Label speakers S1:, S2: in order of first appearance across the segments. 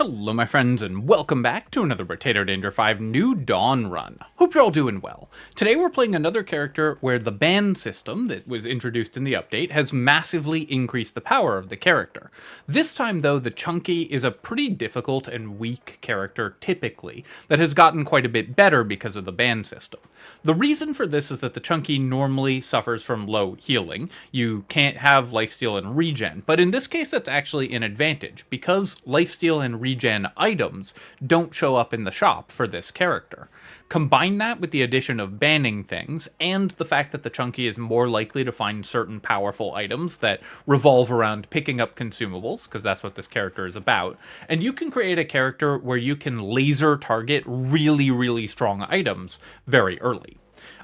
S1: Hello my friends and welcome back to another Brotato Danger 5 New Dawn run. Hope you're all doing well. Today we're playing another character where the ban system that was introduced in the update has massively increased the power of the character. This time though, the Chunky is a pretty difficult and weak character typically, that has gotten quite a bit better because of the ban system. The reason for this is that the Chunky normally suffers from low healing. You can't have lifesteal and regen, but in this case that's actually an advantage, because lifesteal and regen items don't show up in the shop for this character. Combine that with the addition of banning things, and the fact that the Chunky is more likely to find certain powerful items that revolve around picking up consumables, because that's what this character is about, and you can create a character where you can laser target really strong items very early.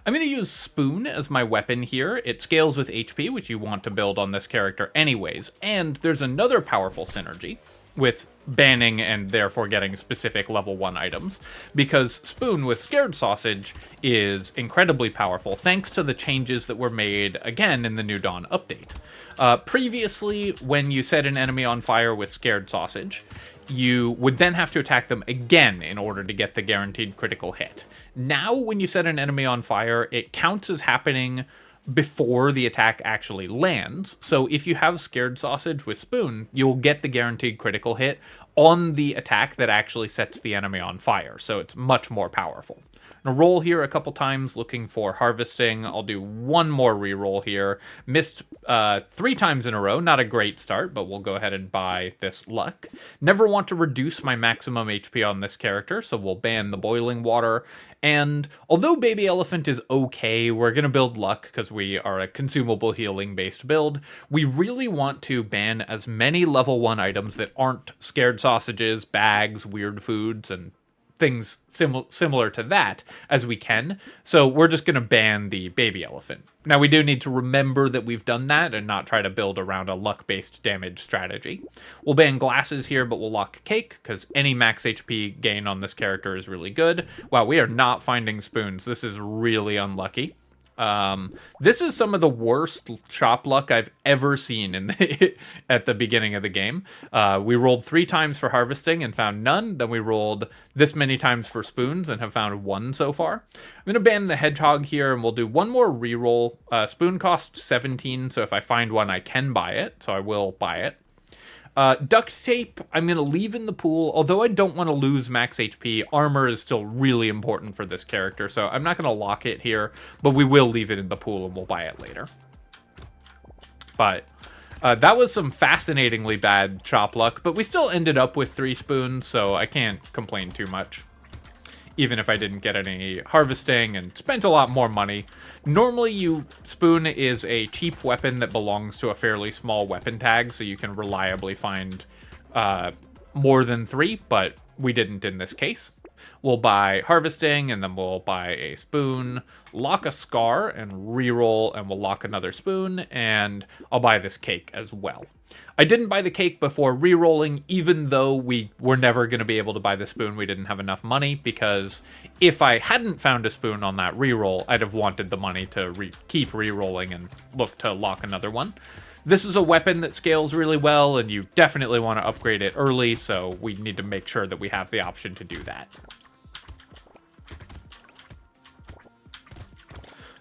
S1: I'm going to use Spoon as my weapon here. It scales with HP, which you want to build on this character anyways, and there's another powerful synergy with banning and therefore getting specific level 1 items, because Spoon with Scared Sausage is incredibly powerful thanks to the changes that were made again in the New Dawn update. Previously, when you set an enemy on fire with Scared Sausage, you would then have to attack them again in order to get the guaranteed critical hit. Now, when you set an enemy on fire, it counts as happening before the attack actually lands, so if you have Scared Sausage with Spoon, you'll get the guaranteed critical hit on the attack that actually sets the enemy on fire, so it's much more powerful. I'm gonna roll here a couple times looking for harvesting. I'll do one more reroll here. Missed 3 times in a row, not a great start, but we'll go ahead and buy this luck. Never want to reduce my maximum HP on this character, so we'll ban the boiling water. And although Baby Elephant is okay, we're going to build luck because we are a consumable healing based build. We really want to ban as many level 1 items that aren't Scared Sausages, bags, weird foods, and things similar to that as we can. So we're just going to ban the Baby Elephant. Now we do need to remember that we've done that and not try to build around a luck-based damage strategy. We'll ban glasses here, but we'll lock Cake, because any max HP gain on this character is really good. Wow, we are not finding spoons. This is really unlucky. This is some of the worst shop luck I've ever seen in at the beginning of the game. We rolled 3 times for harvesting and found none. Then we rolled this many times for spoons and have found 1 so far. I'm going to ban the hedgehog here, and we'll do one more reroll. Spoon costs 17, so if I find one, I can buy it, so I will buy it. Duct tape, I'm going to leave in the pool. Although I don't want to lose max HP, armor is still really important for this character, so I'm not going to lock it here, but we will leave it in the pool and we'll buy it later. But that was some fascinatingly bad chop luck, but we still ended up with 3 spoons, so I can't complain too much, even if I didn't get any harvesting and spent a lot more money. Normally, Spoon is a cheap weapon that belongs to a fairly small weapon tag, so you can reliably find more than 3, but we didn't in this case. We'll buy harvesting, and then we'll buy a spoon, lock a scar, and reroll, and we'll lock another spoon, and I'll buy this cake as well. I didn't buy the cake before rerolling, even though we were never going to be able to buy the spoon. We didn't have enough money, because if I hadn't found a spoon on that reroll, I'd have wanted the money to keep rerolling and look to lock another one. This is a weapon that scales really well, and you definitely want to upgrade it early, so we need to make sure that we have the option to do that.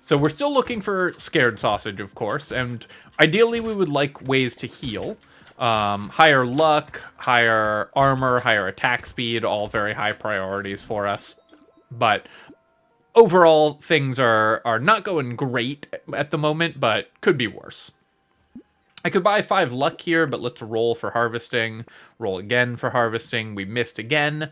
S1: So we're still looking for Scared Sausage, of course, and ideally we would like ways to heal. Higher luck, higher armor, higher attack speed, all very high priorities for us. But overall, things are not going great at the moment, but could be worse. I could buy 5 luck here, but let's roll for harvesting. Roll again for harvesting. We missed again.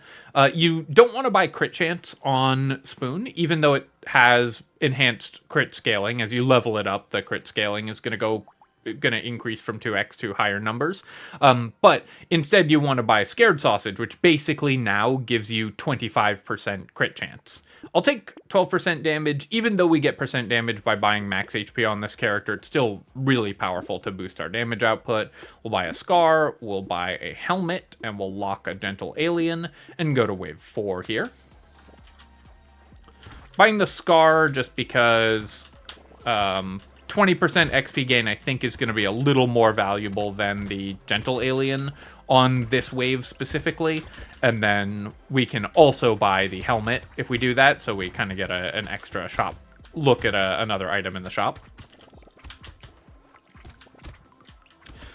S1: You don't want to buy crit chance on Spoon, even though it has enhanced crit scaling. As you level it up, the crit scaling is going to increase from 2x to higher numbers. But instead, you want to buy Scared Sausage, which basically now gives you 25% crit chance. I'll take 12% damage. Even though we get percent damage by buying max HP on this character, it's still really powerful to boost our damage output. We'll buy a scar, we'll buy a helmet, and we'll lock a gentle alien and go to wave 4 here. Buying the scar just because 20% XP gain I think is going to be a little more valuable than the gentle alien. on this wave specifically, and then we can also buy the helmet if we do that, so we kind of get an extra shop look at another item in the shop.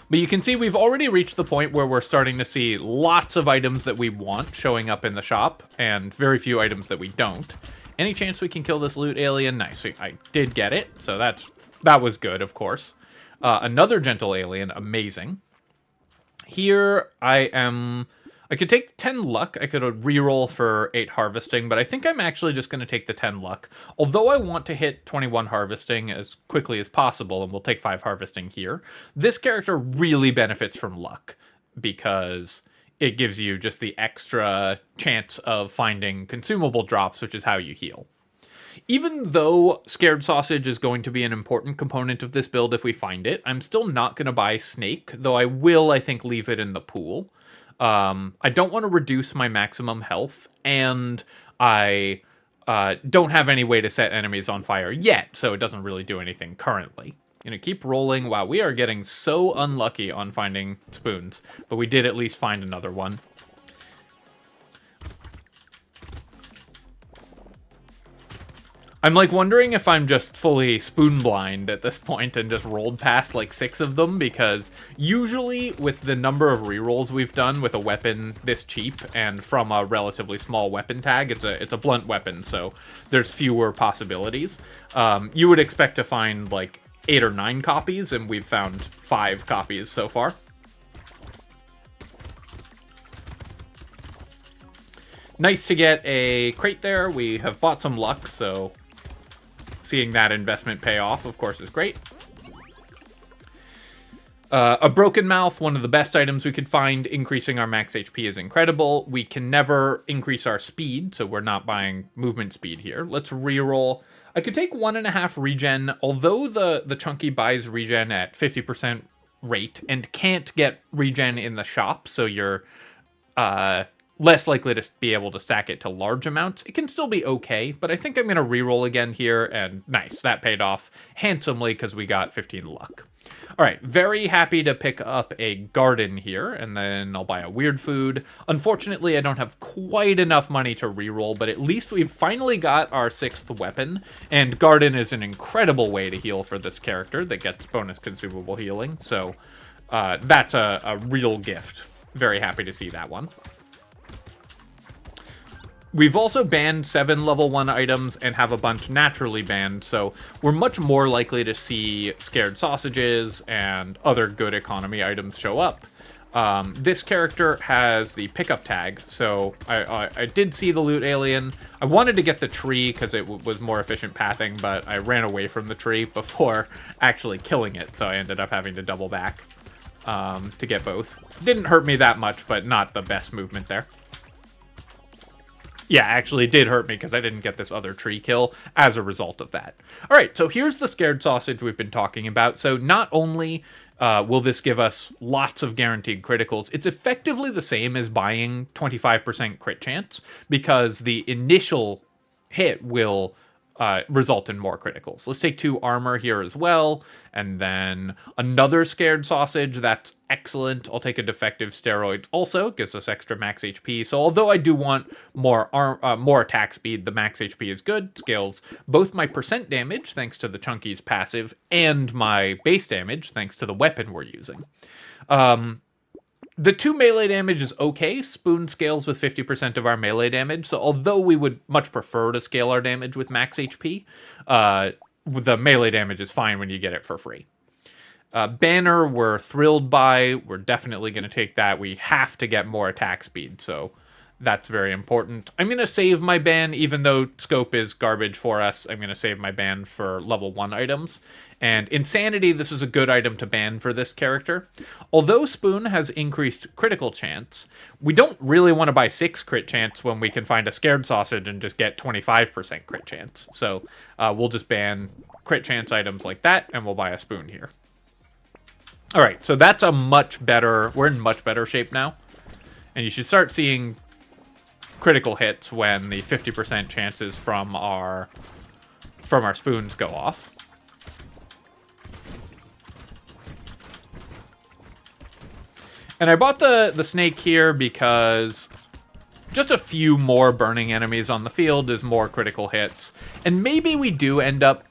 S1: But you can see we've already reached the point where we're starting to see lots of items that we want showing up in the shop, and very few items that we don't. Any chance we can kill this loot alien? Nice, I did get it, so that was good, of course. Another gentle alien, amazing. Here, I could take 10 luck. I could reroll for 8 harvesting, but I think I'm actually just going to take the 10 luck. Although I want to hit 21 harvesting as quickly as possible, and we'll take 5 harvesting here, this character really benefits from luck, because it gives you just the extra chance of finding consumable drops, which is how you heal. Even though Scared Sausage is going to be an important component of this build if we find it, I'm still not going to buy Snake, though I will, I think, leave it in the pool. I don't want to reduce my maximum health, and I don't have any way to set enemies on fire yet, so it doesn't really do anything currently. Keep rolling. Wow, we are getting so unlucky on finding spoons, but we did at least find another one. I'm wondering if I'm just fully spoon blind at this point and just rolled past 6 of them, because usually with the number of rerolls we've done with a weapon this cheap and from a relatively small weapon tag, it's a blunt weapon, so there's fewer possibilities. You would expect to find 8 or 9 copies, and we've found 5 copies so far. Nice to get a crate there. We have bought some luck, so seeing that investment pay off, of course, is great. A broken mouth, one of the best items we could find. Increasing our max HP is incredible. We can never increase our speed, so we're not buying movement speed here. Let's reroll. I could take 1.5 regen, although the Chunky buys regen at 50% rate and can't get regen in the shop, so you're less likely to be able to stack it to large amounts. It can still be okay, but I think I'm going to reroll again here, and nice, that paid off handsomely because we got 15 luck. All right, very happy to pick up a garden here, and then I'll buy a weird food. Unfortunately, I don't have quite enough money to reroll, but at least we've finally got our 6th weapon, and garden is an incredible way to heal for this character that gets bonus consumable healing, so that's a real gift. Very happy to see that one. We've also banned 7 level 1 items and have a bunch naturally banned, so we're much more likely to see Scared Sausages and other good economy items show up. This character has the pickup tag, so I did see the loot alien. I wanted to get the tree because it was more efficient pathing, but I ran away from the tree before actually killing it, so I ended up having to double back to get both. Didn't hurt me that much, but not the best movement there. Yeah, actually it did hurt me because I didn't get this other tree kill as a result of that. All right, so here's the Scared Sausage we've been talking about. So not only will this give us lots of guaranteed criticals, it's effectively the same as buying 25% crit chance, because the initial hit will result in more criticals. Let's take 2 armor here as well, and then another Scared Sausage. That's excellent. I'll take a defective steroids also. Gives us extra max HP. So although I do want more attack speed, the max HP is good. Scales both my percent damage, thanks to the Chunky's passive, and my base damage, thanks to the weapon we're using. The 2 melee damage is okay. Spoon scales with 50% of our melee damage, so although we would much prefer to scale our damage with max HP, the melee damage is fine when you get it for free. Banner, we're thrilled by. We're definitely going to take that. We have to get more attack speed, so that's very important. I'm going to save my ban, even though scope is garbage for us. I'm going to save my ban for level 1 items. And Insanity, this is a good item to ban for this character. Although Spoon has increased critical chance, we don't really want to buy 6 crit chance when we can find a Scared Sausage and just get 25% crit chance. So we'll just ban crit chance items like that, and we'll buy a Spoon here. All right, so that's a much better... We're in much better shape now. And you should start seeing critical hits when the 50% chances from our spoons go off. And I bought the snake here because just a few more burning enemies on the field is more critical hits. And maybe we do end up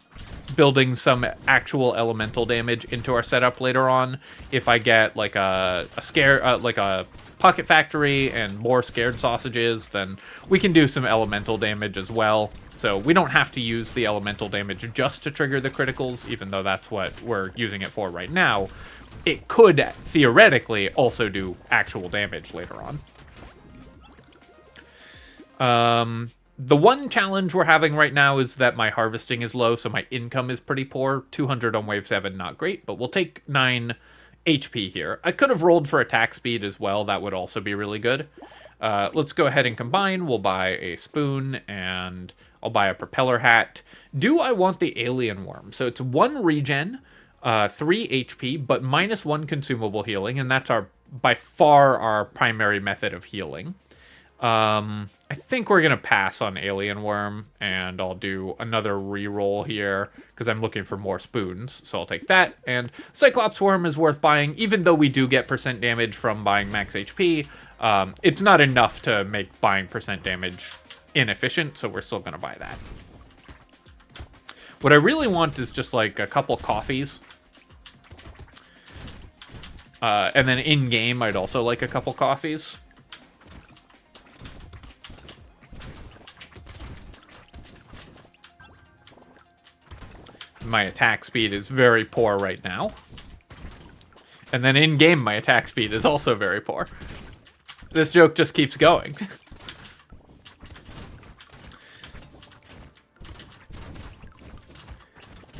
S1: building some actual elemental damage into our setup later on if I get like a pocket factory and more scared sausages. Then we can do some elemental damage as well, so we don't have to use the elemental damage just to trigger the criticals, even though that's what we're using it for right now. It could theoretically also do actual damage later on. The one challenge we're having right now is that my harvesting is low, so my income is pretty poor. 200 on wave 7, not great, but we'll take 9 HP here. I could have rolled for attack speed as well. That would also be really good. Let's go ahead and combine. We'll buy a spoon, and I'll buy a propeller hat. Do I want the alien worm? So it's 1 regen, 3 HP, but -1 consumable healing, and that's by far our primary method of healing. I think we're going to pass on Alien Worm, and I'll do another reroll here, because I'm looking for more spoons, so I'll take that. And Cyclops Worm is worth buying, even though we do get % damage from buying max HP. It's not enough to make buying % damage inefficient, so we're still going to buy that. What I really want is just like a couple coffees. And then in-game, I'd also like a couple coffees. My attack speed is very poor right now. And then in-game, my attack speed is also very poor. This joke just keeps going.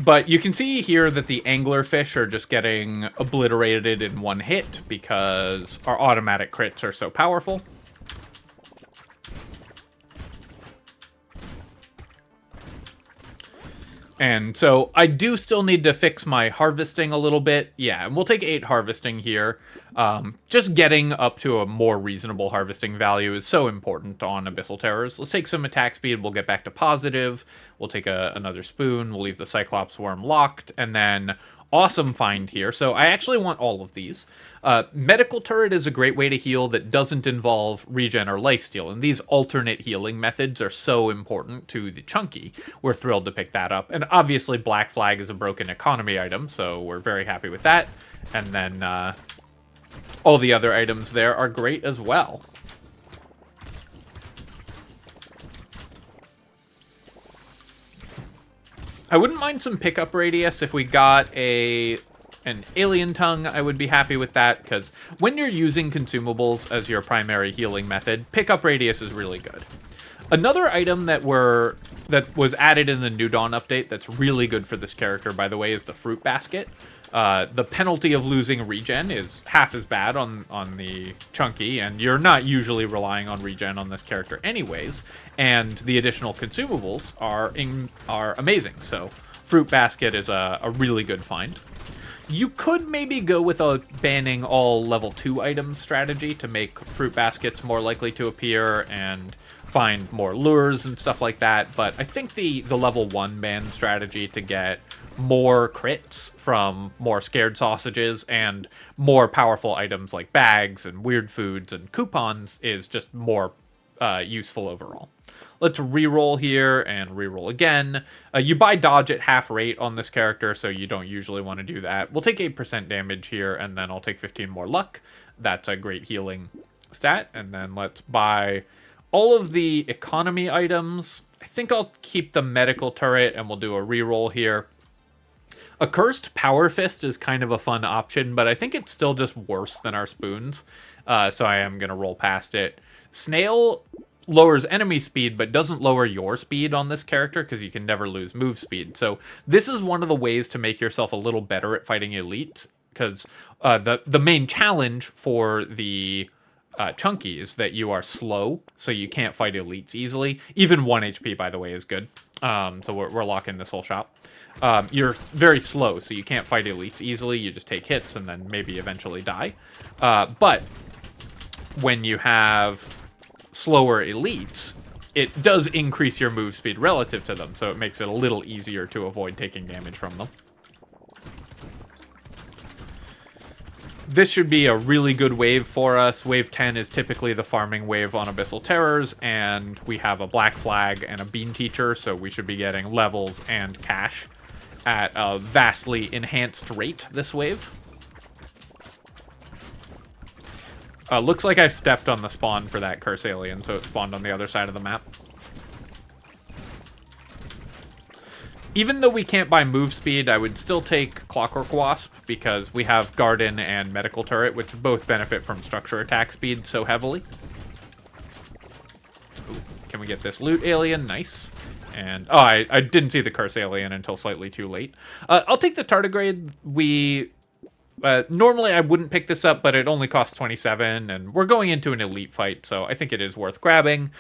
S1: But you can see here that the anglerfish are just getting obliterated in one hit because our automatic crits are so powerful. And so I do still need to fix my harvesting a little bit. Yeah, and we'll take 8 harvesting here. Just getting up to a more reasonable harvesting value is so important on Abyssal Terrors. Let's take some attack speed. We'll get back to positive. We'll take another spoon. We'll leave the Cyclops Worm locked. And then awesome find here. So I actually want all of these. Medical Turret is a great way to heal that doesn't involve regen or lifesteal, and these alternate healing methods are so important to the Chunky. We're thrilled to pick that up. And obviously Black Flag is a broken economy item, so we're very happy with that. And then all the other items there are great as well. I wouldn't mind some pickup radius if we got an alien tongue. I would be happy with that, because when you're using consumables as your primary healing method, pickup radius is really good. Another item that was added in the New Dawn update that's really good for this character, by the way, is the fruit basket. The penalty of losing regen is half as bad on the Chunky, and you're not usually relying on regen on this character anyways, and the additional consumables are amazing, so fruit basket is a really good find. You could maybe go with a banning all level 2 items strategy to make fruit baskets more likely to appear and find more lures and stuff like that, but I think the level 1 ban strategy to get more crits from more scared sausages and more powerful items like bags and weird foods and coupons is just more useful overall. Let's reroll here and reroll again. You buy dodge at half rate on this character, so you don't usually want to do that. We'll take 8% damage here, and then I'll take 15 more luck. That's a great healing stat. And then let's buy all of the economy items. I think I'll keep the medical turret, and we'll do a reroll here. A cursed power fist is kind of a fun option, but I think it's still just worse than our spoons. So I am going to roll past it. Snail lowers enemy speed, but doesn't lower your speed on this character because you can never lose move speed. So this is one of the ways to make yourself a little better at fighting elites, because the main challenge for the Chunky is that you are slow, so you can't fight elites easily. Even 1 HP, by the way, is good. So we're locking this whole shop. You're very slow, so you can't fight elites easily. You just take hits and then maybe eventually die. But when you have slower elites, it does increase your move speed relative to them, so it makes it a little easier to avoid taking damage from them. This should be a really good wave for us. Wave 10 is typically the farming wave on Abyssal Terrors, and we have a Black Flag and a Bean Teacher, so we should be getting levels and cash at a vastly enhanced rate this wave. Looks like I stepped on the spawn for that Curse Alien, so it spawned on the other side of the map. Even though we can't buy move speed, I would still take Clockwork Wasp, because we have Garden and Medical Turret, which both benefit from structure attack speed so heavily. Ooh, can we get this loot alien? Nice. And, oh, I didn't see the Curse Alien until slightly too late. I'll take the Tardigrade. Normally I wouldn't pick this up, but it only costs 27, and we're going into an elite fight, so I think it is worth grabbing.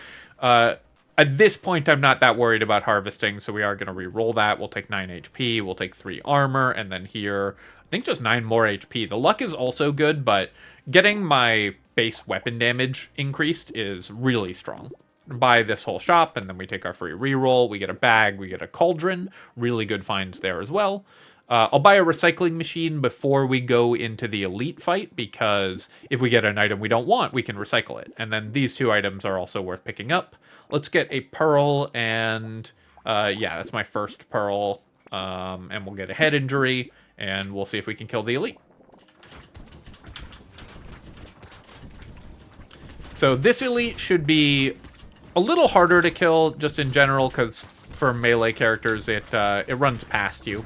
S1: At this point, I'm not that worried about harvesting, so we are going to re-roll that. We'll take 9 HP, we'll take 3 armor, and then here, I think just 9 more HP. The luck is also good, but getting my base weapon damage increased is really strong. Buy this whole shop, and then we take our free re-roll. We get a bag, we get a cauldron. Really good finds there as well. I'll buy a recycling machine before we go into the elite fight, because if we get an item we don't want, we can recycle it. And then these 2 items are also worth picking up. Let's get a pearl, and yeah, that's my first pearl. And we'll get a head injury, and we'll see if we can kill the elite. So this elite should be a little harder to kill just in general, because for melee characters, it runs past you.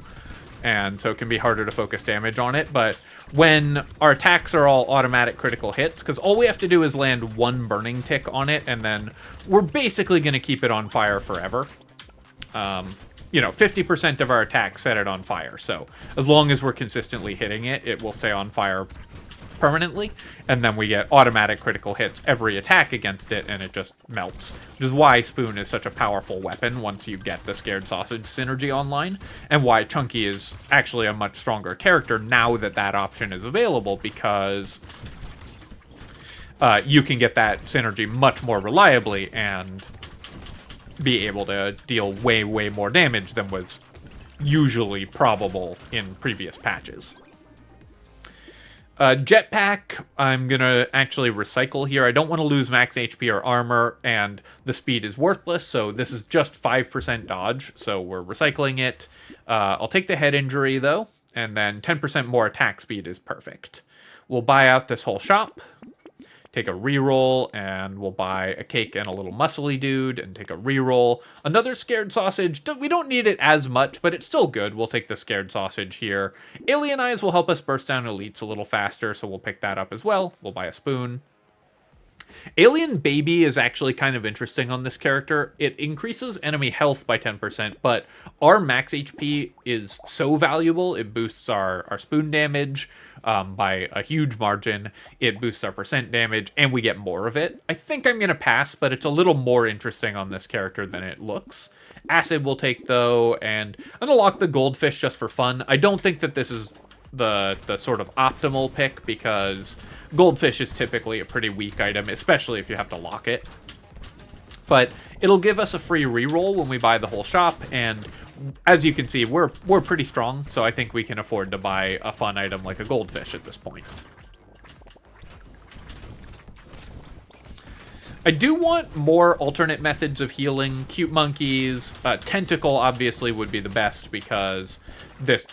S1: And so it can be harder to focus damage on it, but when our attacks are all automatic critical hits, because all we have to do is land 1 burning tick on it, and then we're basically going to keep it on fire forever. You know, 50% of our attacks set it on fire, so as long as we're consistently hitting it, it will stay on fire permanently, and then we get automatic critical hits every attack against it, and it just melts. Which is why Spoon is such a powerful weapon once you get the Scared Sausage synergy online, and why Chunky is actually a much stronger character now that that option is available, because you can get that synergy much more reliably and be able to deal way, way more damage than was usually probable in previous patches. Jetpack, I'm going to actually recycle here. I don't want to lose max HP or armor, and the speed is worthless, so this is just 5% dodge, so we're recycling it. I'll take the head injury, though, and then 10% more attack speed is perfect. We'll buy out this whole shop, take a reroll, and we'll buy a cake and a little muscly dude, and take a reroll. Another Scared Sausage. We don't need it as much, but it's still good. We'll take the Scared Sausage here. Alien Eyes will help us burst down elites a little faster, so we'll pick that up as well. We'll buy a spoon. Alien Baby is actually kind of interesting on this character. It increases enemy health by 10%, but our max HP is so valuable. It boosts our spoon damage by a huge margin. It boosts our percent damage, and we get more of it. I think I'm going to pass, but it's a little more interesting on this character than it looks. Acid we'll take, though, and I'm going to lock the Goldfish just for fun. I don't think that this is the sort of optimal pick, because Goldfish is typically a pretty weak item, especially if you have to lock it. But it'll give us a free reroll when we buy the whole shop, and as you can see, we're pretty strong, so I think we can afford to buy a fun item like a Goldfish at this point. I do want more alternate methods of healing. Cute monkeys, tentacle obviously would be the best, because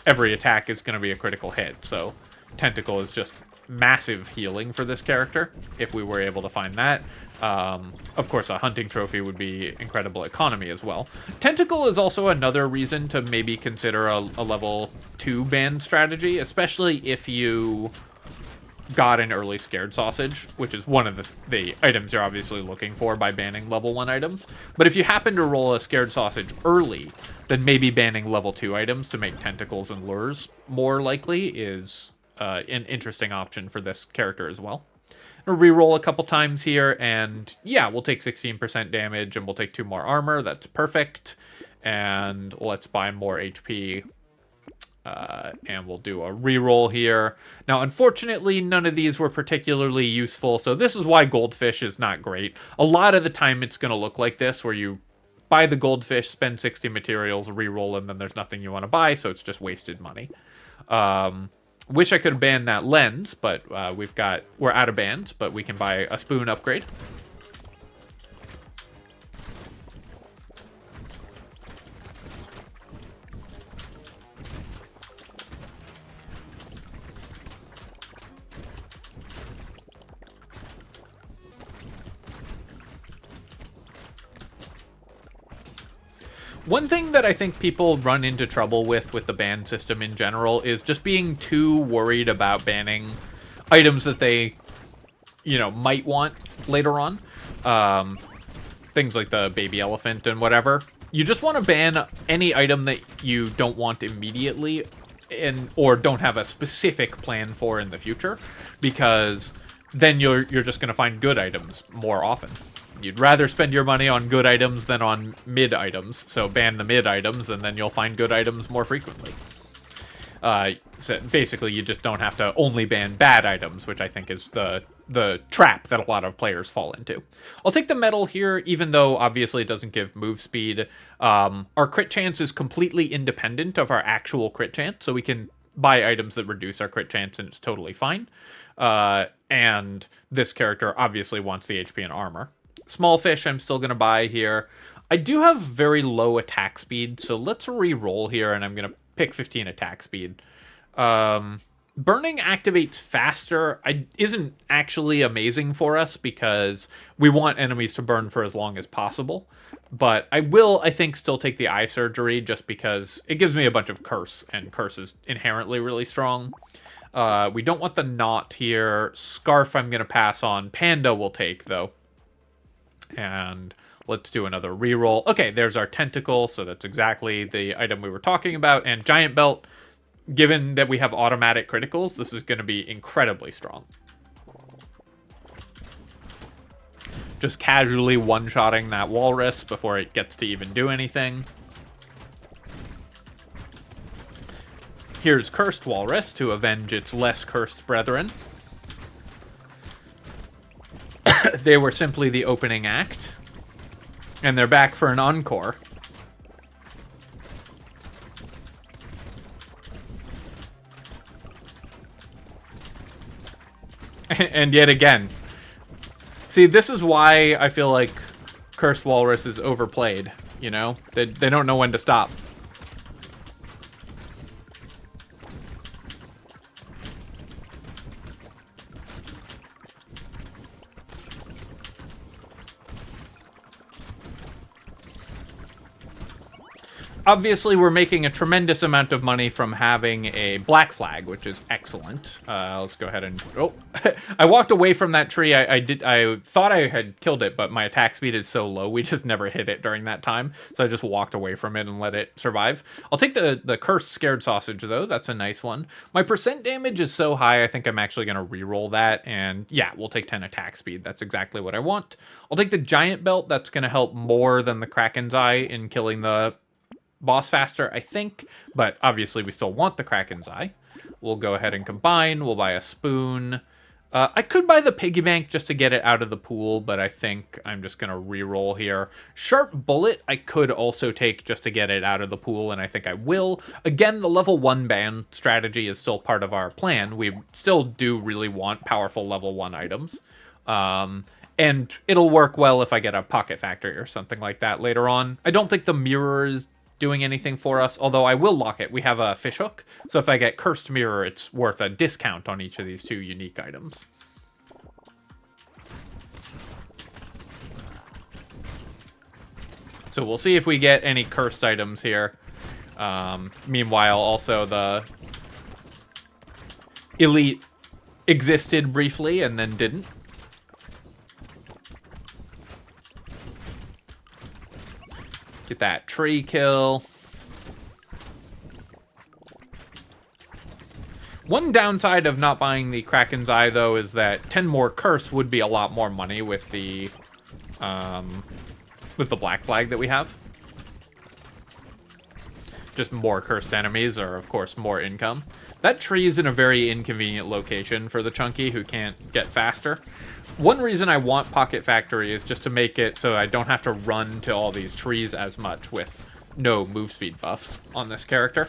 S1: every attack is going to be a critical hit, so tentacle is just massive healing for this character if we were able to find that. Of course, a hunting trophy would be incredible economy as well. Tentacle is also another reason to maybe consider a level 2 ban strategy, especially if you got an early Scared Sausage, which is one of the items you're obviously looking for by banning level 1 items. But if you happen to roll a Scared Sausage early, then maybe banning level 2 items to make tentacles and lures more likely is an interesting option for this character as well. I'll reroll a couple times here, and yeah, we'll take 16% damage, and we'll take 2 more armor. That's perfect. And let's buy more HP. And we'll do a reroll here. Now, unfortunately, none of these were particularly useful, so this is why Goldfish is not great. A lot of the time, it's going to look like this, where you buy the Goldfish, spend 60 materials, reroll, and then there's nothing you want to buy, so it's just wasted money. Wish I could have banned that lens, but we're out of bans, but we can buy a spoon upgrade. One thing that I think people run into trouble with the ban system in general is just being too worried about banning items that they, might want later on. Things like the baby elephant and whatever. You just want to ban any item that you don't want immediately or don't have a specific plan for in the future, because then you're just going to find good items more often. You'd rather spend your money on good items than on mid items, so ban the mid items, and then you'll find good items more frequently. So basically, you just don't have to only ban bad items, which I think is the trap that a lot of players fall into. I'll take the metal here, even though obviously it doesn't give move speed. Our crit chance is completely independent of our actual crit chance, so we can buy items that reduce our crit chance, and it's totally fine. And this character obviously wants the HP and armor. Small fish I'm still going to buy here. I do have very low attack speed, so let's re-roll here, and I'm going to pick 15 attack speed. Burning activates faster. Isn't actually amazing for us, because we want enemies to burn for as long as possible. But I will, I think, still take the eye surgery, just because it gives me a bunch of curse, and curse is inherently really strong. We don't want the knot here. Scarf I'm going to pass on. Panda we'll take, though. And let's do another reroll. Okay, there's our tentacle, so that's exactly the item we were talking about. And giant belt, given that we have automatic criticals, this is going to be incredibly strong. Just casually one-shotting that walrus before it gets to even do anything. Here's Cursed Walrus to avenge its less cursed brethren. They were simply the opening act. And they're back for an encore. And yet again. See, this is why I feel like Cursed Walrus is overplayed, you know? They don't know when to stop. Obviously, we're making a tremendous amount of money from having a black flag, which is excellent. Let's go ahead and... Oh, I walked away from that tree. I thought I had killed it, but my attack speed is so low, we just never hit it during that time. So I just walked away from it and let it survive. I'll take the Cursed Scared Sausage, though. That's a nice one. My percent damage is so high, I think I'm actually going to reroll that. And yeah, we'll take 10 attack speed. That's exactly what I want. I'll take the Giant Belt. That's going to help more than the Kraken's Eye in killing the boss faster, I think, but obviously we still want the Kraken's Eye. We'll go ahead and combine. We'll buy a spoon. I could buy the piggy bank just to get it out of the pool, but I think I'm just going to re-roll here. Sharp Bullet I could also take just to get it out of the pool, and I think I will. Again, the level 1 ban strategy is still part of our plan. We still do really want powerful level 1 items. And it'll work well if I get a Pocket Factory or something like that later on. I don't think the mirror is doing anything for us, although I will lock it. We have a fish hook, so if I get Cursed Mirror, it's worth a discount on each of these 2 unique items. So we'll see if we get any cursed items here. Meanwhile, also the Elite existed briefly and then didn't. Get that tree kill. One downside of not buying the Kraken's Eye, though, is that 10 more curse would be a lot more money with the black flag that we have. Just more cursed enemies are, of course, more income. That tree is in a very inconvenient location for the Chunky, who can't get faster. One reason I want Pocket Factory is just to make it so I don't have to run to all these trees as much with no move speed buffs on this character.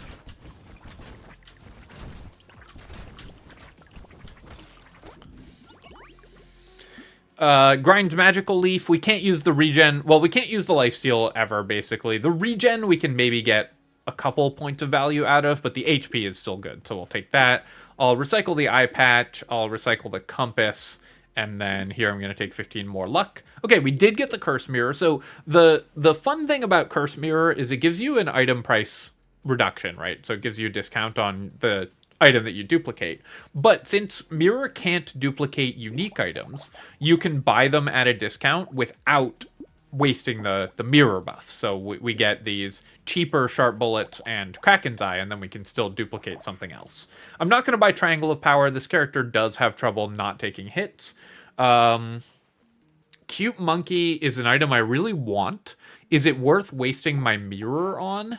S1: Grinds Magical Leaf. We can't use the regen. Well, we can't use the lifesteal ever, basically. The regen we can maybe get a couple points of value out of, but the HP is still good, so we'll take that. I'll recycle the eye patch. I'll recycle the compass. And then here I'm going to take 15 more luck. Okay, we did get the Curse Mirror. So the fun thing about Curse Mirror is it gives you an item price reduction, right? So it gives you a discount on the item that you duplicate. But since Mirror can't duplicate unique items, you can buy them at a discount without wasting the mirror buff. So we get these cheaper sharp bullets and Kraken's Eye, and then we can still duplicate something else. I'm not going to buy Triangle of Power. This character does have trouble not taking hits. Cute Monkey is an item I really want. Is it worth wasting my mirror on?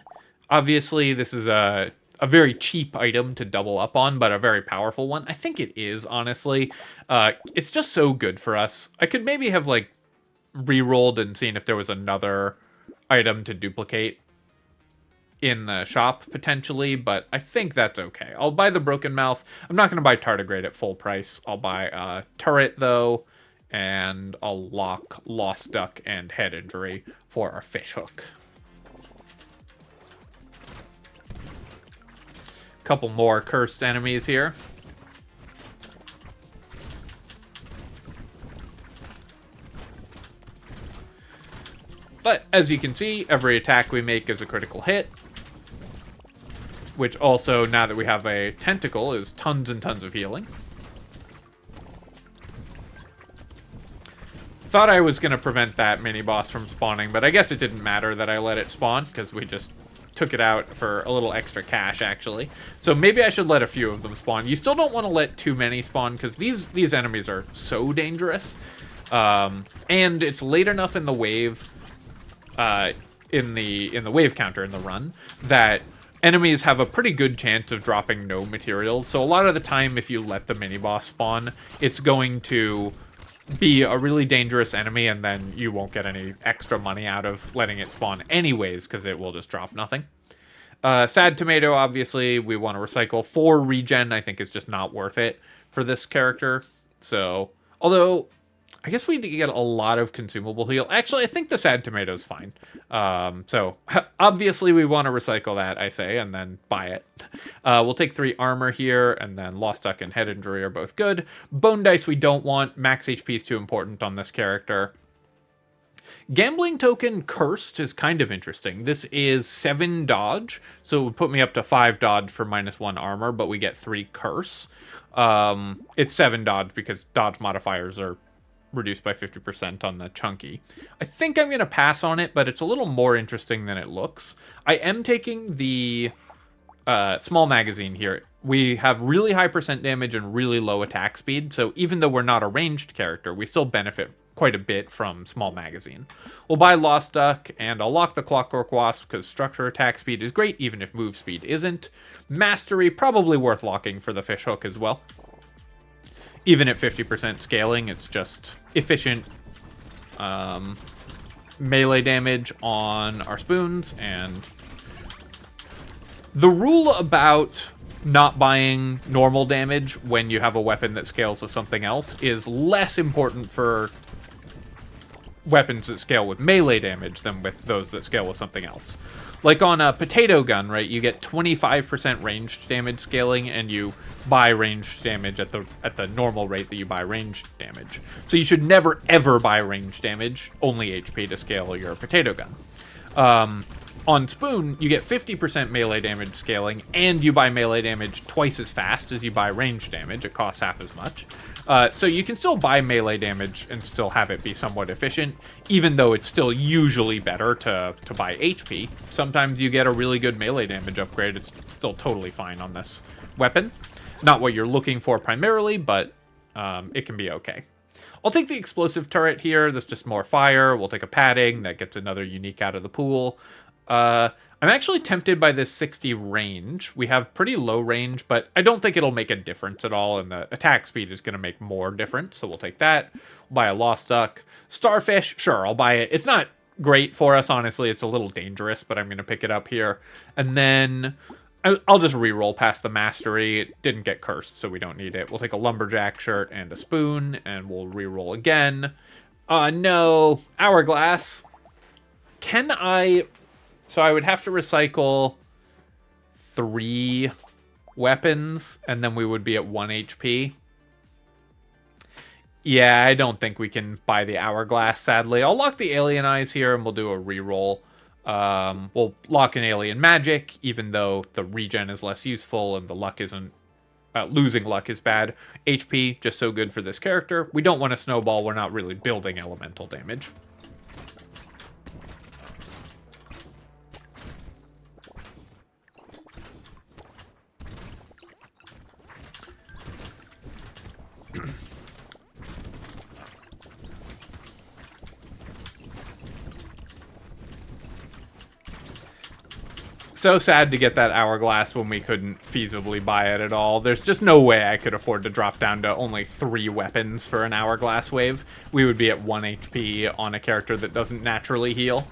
S1: Obviously, this is a very cheap item to double up on, but a very powerful one. I think it is, honestly. It's just so good for us. I could maybe have, like, re-rolled and seen if there was another item to duplicate in the shop, potentially, but I think that's okay. I'll buy the Broken Mouth. I'm not going to buy Tardigrade at full price. I'll buy Turret, though, and I'll lock Lost Duck and Head Injury for our Fish Hook. Couple more cursed enemies here. But as you can see, every attack we make is a critical hit. Which also, now that we have a tentacle, is tons and tons of healing. Thought I was going to prevent that mini-boss from spawning, but I guess it didn't matter that I let it spawn, because we just took it out for a little extra cash, actually. So maybe I should let a few of them spawn. You still don't want to let too many spawn, because these enemies are so dangerous. And it's late enough in the wave, in the wave counter in the run, that enemies have a pretty good chance of dropping no materials. So a lot of the time, if you let the mini-boss spawn, it's going to be a really dangerous enemy, and then you won't get any extra money out of letting it spawn anyways, because it will just drop nothing. Sad Tomato, obviously, we want to recycle. 4 regen, I think, is just not worth it for this character. So, although I guess we get a lot of consumable heal. Actually, I think the Sad Tomato's fine. So, obviously, we want to recycle that, I say, and then buy it. We'll take 3 armor here, and then Lost Duck and Head Injury are both good. Bone Dice we don't want. Max HP is too important on this character. Gambling Token Cursed is kind of interesting. This is 7 dodge, so it would put me up to 5 dodge for -1 armor, but we get 3 curse. It's 7 dodge because dodge modifiers are reduced by 50% on the chunky. I think I'm going to pass on it, but it's a little more interesting than it looks. I am taking the small magazine here. We have really high percent damage and really low attack speed, so even though we're not a ranged character, we still benefit quite a bit from small magazine. We'll buy Lost Duck, and I'll lock the Clockwork Wasp because structure attack speed is great, even if move speed isn't. Mastery, probably worth locking for the Fish Hook as well. Even at 50% scaling, it's just efficient melee damage on our spoons. And the rule about not buying normal damage when you have a weapon that scales with something else is less important for weapons that scale with melee damage than with those that scale with something else. Like on a potato gun, right, you get 25% ranged damage scaling, and you buy ranged damage at the normal rate that you buy ranged damage. So you should never ever buy ranged damage, only HP to scale your potato gun. On Spoon, you get 50% melee damage scaling, and you buy melee damage twice as fast as you buy ranged damage. It costs half as much. So you can still buy melee damage and still have it be somewhat efficient, even though it's still usually better to buy HP. Sometimes you get a really good melee damage upgrade. It's still totally fine on this weapon. Not what you're looking for primarily, but it can be okay. I'll take the explosive turret here. That's just more fire. We'll take a padding. That gets another unique out of the pool. I'm actually tempted by this 60 range. We have pretty low range, but I don't think it'll make a difference at all, and the attack speed is going to make more difference, so we'll take that. We'll buy a Lost Duck. Starfish, sure, I'll buy it. It's not great for us, honestly. It's a little dangerous, but I'm going to pick it up here. And then I'll just re-roll past the mastery. It didn't get cursed, so we don't need it. We'll take a lumberjack shirt and a spoon, and we'll re-roll again. No. Hourglass. Can I... So I would have to recycle 3 weapons, and then we would be at 1 HP. Yeah, I don't think we can buy the Hourglass, sadly. I'll lock the Alien Eyes here, and we'll do a re-roll. We'll lock in Alien Magic, even though the regen is less useful and the luck isn't... losing luck is bad. HP, just so good for this character. We don't want to snowball. We're not really building elemental damage. So sad to get that Hourglass when we couldn't feasibly buy it at all. There's just no way I could afford to drop down to only 3 weapons for an Hourglass wave. We would be at 1 HP on a character that doesn't naturally heal.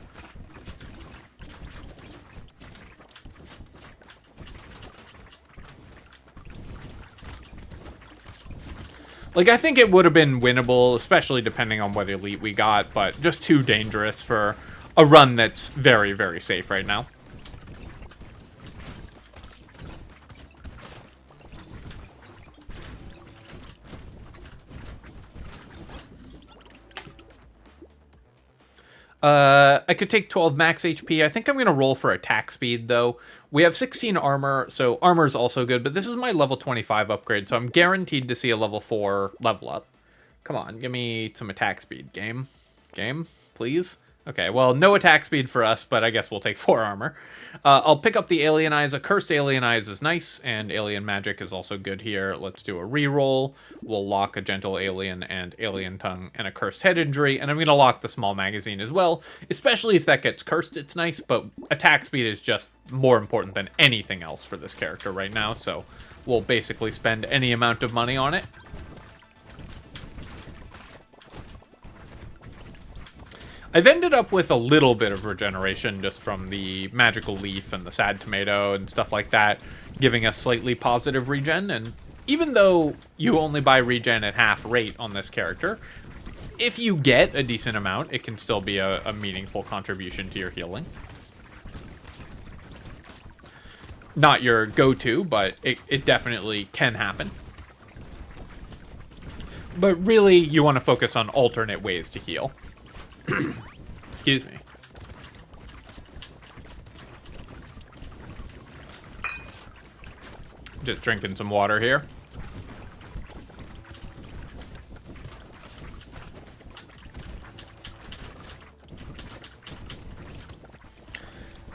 S1: Like, I think it would have been winnable, especially depending on what elite we got, but just too dangerous for a run that's very, very safe right now. I could take 12 max HP. I think I'm going to roll for attack speed, though. We have 16 armor, so armor is also good, but this is my level 25 upgrade, so I'm guaranteed to see a level 4 level up. Come on, give me some attack speed, game. Game, please? Okay, well, no attack speed for us, but I guess we'll take 4 armor. I'll pick up the Alien Eyes. A Cursed Alien Eyes is nice, and Alien Magic is also good here. Let's do a reroll. We'll lock a Gentle Alien and Alien Tongue and a Cursed Head Injury, and I'm going to lock the Small Magazine as well. Especially if that gets cursed, it's nice, but attack speed is just more important than anything else for this character right now, so we'll basically spend any amount of money on it. I've ended up with a little bit of regeneration just from the Magical Leaf and the Sad Tomato and stuff like that, giving us slightly positive regen. And even though you only buy regen at half rate on this character, if you get a decent amount, it can still be a meaningful contribution to your healing. Not your go-to, but it definitely can happen. But really, you want to focus on alternate ways to heal. Excuse me. Just drinking some water here.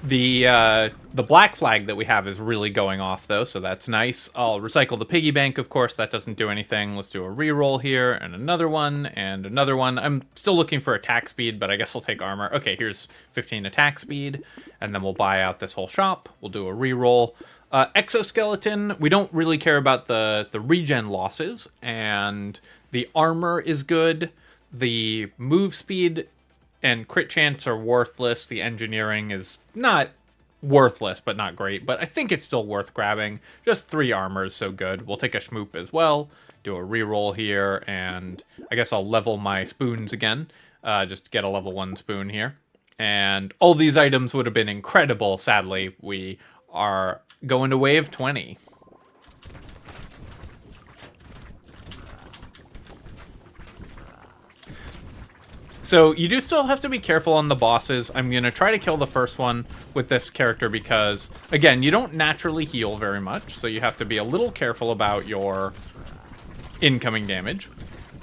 S1: The black flag that we have is really going off, though, so that's nice. I'll recycle the piggy bank, of course. That doesn't do anything. Let's do a reroll here, and another one, and another one. I'm still looking for attack speed, but I guess I'll take armor. Okay, here's 15 attack speed, and then we'll buy out this whole shop. We'll do a reroll. Exoskeleton, we don't really care about the regen losses, and the armor is good. The move speed and crit chance are worthless. The engineering is not worthless, but not great. But I think it's still worth grabbing. Just 3 armor is so good. We'll take a schmoop as well. Do a reroll here, and I guess I'll level my spoons again. Just get a level 1 spoon here. And all these items would have been incredible. Sadly, we are going to wave 20. So you do still have to be careful on the bosses. I'm going to try to kill the first one with this character because, again, you don't naturally heal very much. So you have to be a little careful about your incoming damage.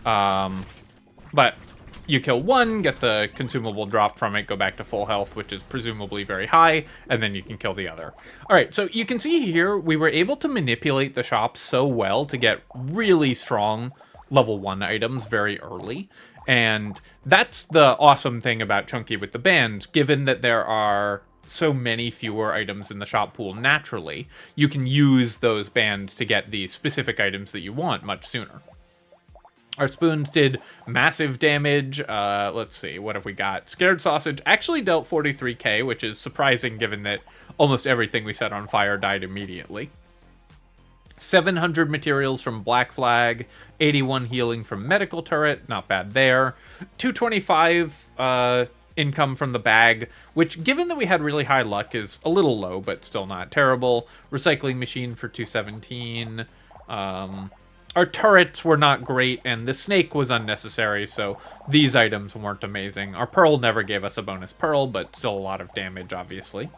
S1: But you kill one, get the consumable drop from it, go back to full health, which is presumably very high, and then you can kill the other. All right, so you can see here we were able to manipulate the shop so well to get really strong level 1 items very early. And that's the awesome thing about Chunky with the bands. Given that there are so many fewer items in the shop pool naturally, you can use those bands to get the specific items that you want much sooner. Our spoons did massive damage. Let's see, what have we got? Scared Sausage actually dealt 43k, which is surprising given that almost everything we set on fire died immediately. 700 materials from Black Flag, 81 healing from Medical Turret, not bad there. 225 income from the bag, which, given that we had really high luck, is a little low, but still not terrible. Recycling machine for 217. Our turrets were not great, and the snake was unnecessary, so these items weren't amazing. Our pearl never gave us a bonus pearl, but still a lot of damage, obviously.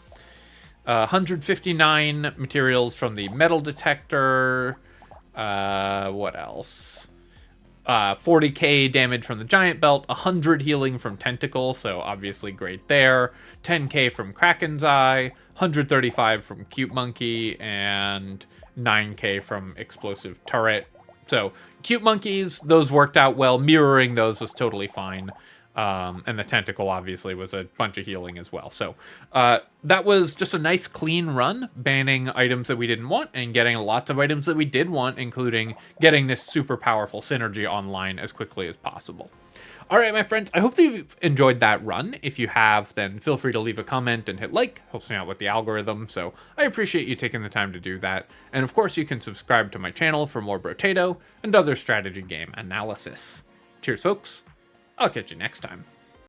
S1: 159 materials from the metal detector. What else? 40k damage from the giant belt. 100 healing from tentacle, so obviously great there. 10k from Kraken's eye. 135 from cute monkey, and 9k from explosive turret. So cute monkeys, those worked out well. Mirroring those was totally fine. And the tentacle obviously was a bunch of healing as well. So that was just a nice clean run, banning items that we didn't want and getting lots of items that we did want, including getting this super powerful synergy online as quickly as possible. All right, my friends, I hope that you've enjoyed that run. If you have, then feel free to leave a comment and hit like. Helps me out with the algorithm, so I appreciate you taking the time to do that. And of course, you can subscribe to my channel for more Brotato and other strategy game analysis. Cheers, folks. I'll catch you next time.